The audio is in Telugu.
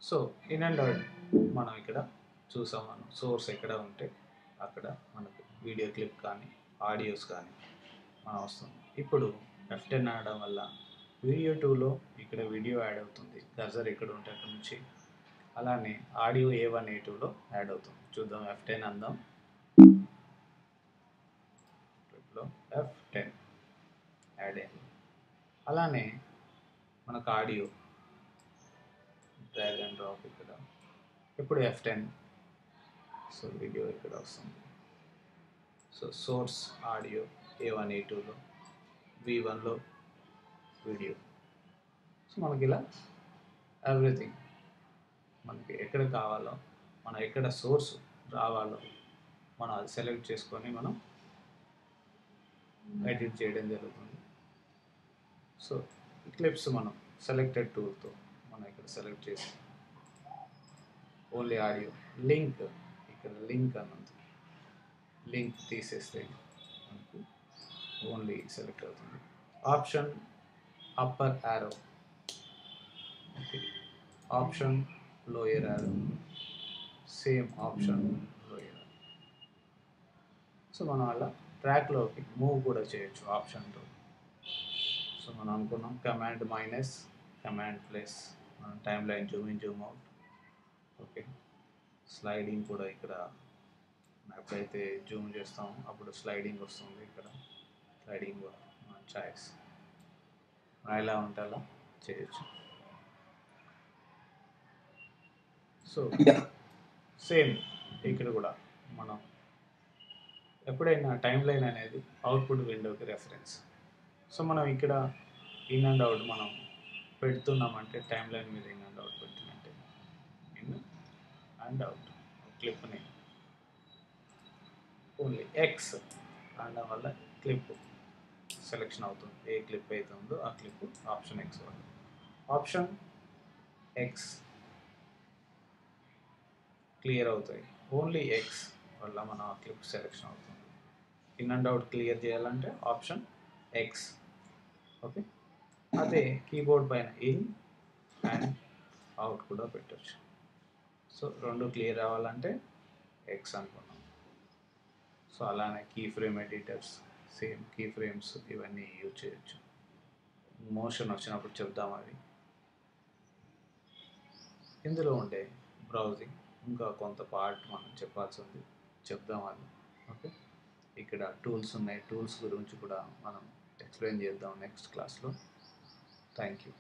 సో ఇన్ అండ్ అవుట్ మనం ఇక్కడ చూసాం. మనం సోర్స్ ఎక్కడ ఉంటే అక్కడ మనకు వీడియో క్లిప్ కానీ ఆడియోస్ కానీ మనం వస్తుంది. ఇప్పుడు F10 ఆడడం వల్ల వీడియో 2లో ఇక్కడ వీడియో యాడ్ అవుతుంది. కర్సర్ ఎక్కడ ఉంటే అక్కడ నుంచి. అలానే ఆడియో A1 A2లో యాడ్ అవుతుంది. చూద్దాం. F10 అందాం. క్లిప్లో F10 యాడ్ అయింది. అలానే మనకు ఆడియో డ్రాగ్ అండ్ డ్రాప్ ఇక్కడ. ఇప్పుడు F10. సో వీడియో ఇక్కడ వస్తుంది. సో సోర్స్ ఆడియో A1 A2లో, V1లో వీడియో. సో మనకి ఇలా ఎవ్రీథింగ్ మనకి ఎక్కడ కావాలో, మనం ఎక్కడ సోర్స్ రావాలో మనం అది సెలెక్ట్ చేసుకొని మనం ఎడిట్ చేయడం జరుగుతుంది. సో క్లిప్స్ మనం సెలెక్టెడ్ టూల్తో మనం ఇక్కడ సెలెక్ట్ చేసి ఓన్లీ ఆడియో లింక్ ఇక్కడ లింక్ అన్నది లింక్ తీసేస్తే మనకు ఓన్లీ సెలెక్ట్ అవుతుంది. Option upper arrow, okay, option lower arrow, same option lower arrow. So మనం అలా ట్రాక్లోకి మూవ్ కూడా చేయొచ్చు ఆప్షన్తో. సో మనం అనుకున్నాం కమాండ్ మైనస్, కమాండ్ ప్లస్, మనం time line Zoom in Zoom out, okay. Sliding కూడా ఇక్కడ ఎప్పుడైతే జూమ్ చేస్తామో అప్పుడు స్లైడింగ్ వస్తుంది. ఇక్కడ స్లైడింగ్ కూడా మన చాయిస్, ఎలా ఉంటే అలా చేయొచ్చు. సో సేమ్ ఇక్కడ కూడా మనం ఎప్పుడైనా టైమ్ లైన్ అనేది అవుట్పుట్ విండోకి రెఫరెన్స్. సో మనం ఇక్కడ ఇన్ అండ్ అవుట్ మనం పెడుతున్నామంటే టైమ్ లైన్ మీద ఇన్ అండ్ అవుట్ పెట్టినట్టే. ఇన్ అండ్ అవుట్ క్లిప్ని ఓన్లీ ఎక్స్ అనడం వల్ల క్లిప్ సెలెక్షన్ అవుతుంది. ఏ క్లిప్ అయితే ఉందో ఆ క్లిప్ ఆప్షన్ ఎక్స్ వల్ల. ఆప్షన్ ఎక్స్ క్లియర్ అవుతాయి. ఓన్లీ ఎక్స్ వల్ల మన ఆ క్లిప్ సెలెక్షన్ అవుతుంది. ఇన్ అండ్ అవుట్ క్లియర్ చేయాలంటే ఆప్షన్ ఎక్స్, ఓకే. అదే కీబోర్డ్ పైన ఇన్ అండ్ అవుట్ కూడా పెట్టచ్చు. సో రెండు క్లియర్ అవ్వాలంటే ఎక్స్ అనుకున్నాం. సో అలానే key frame editors, same key frames ఇవన్నీ యూజ్ చేయొచ్చు. మోషన్ వచ్చినప్పుడు చెప్దాం అవి. ఇందులో ఉండే బ్రౌజింగ్ ఇంకా కొంత పార్ట్ మనం చెప్పాల్సి ఉంది, చెప్దాం అది, ఓకే. ఇక్కడ టూల్స్ ఉన్నాయి. టూల్స్ గురించి కూడా మనం ఎక్స్ప్లెయిన్ చేద్దాం నెక్స్ట్ క్లాస్లో. Thank you.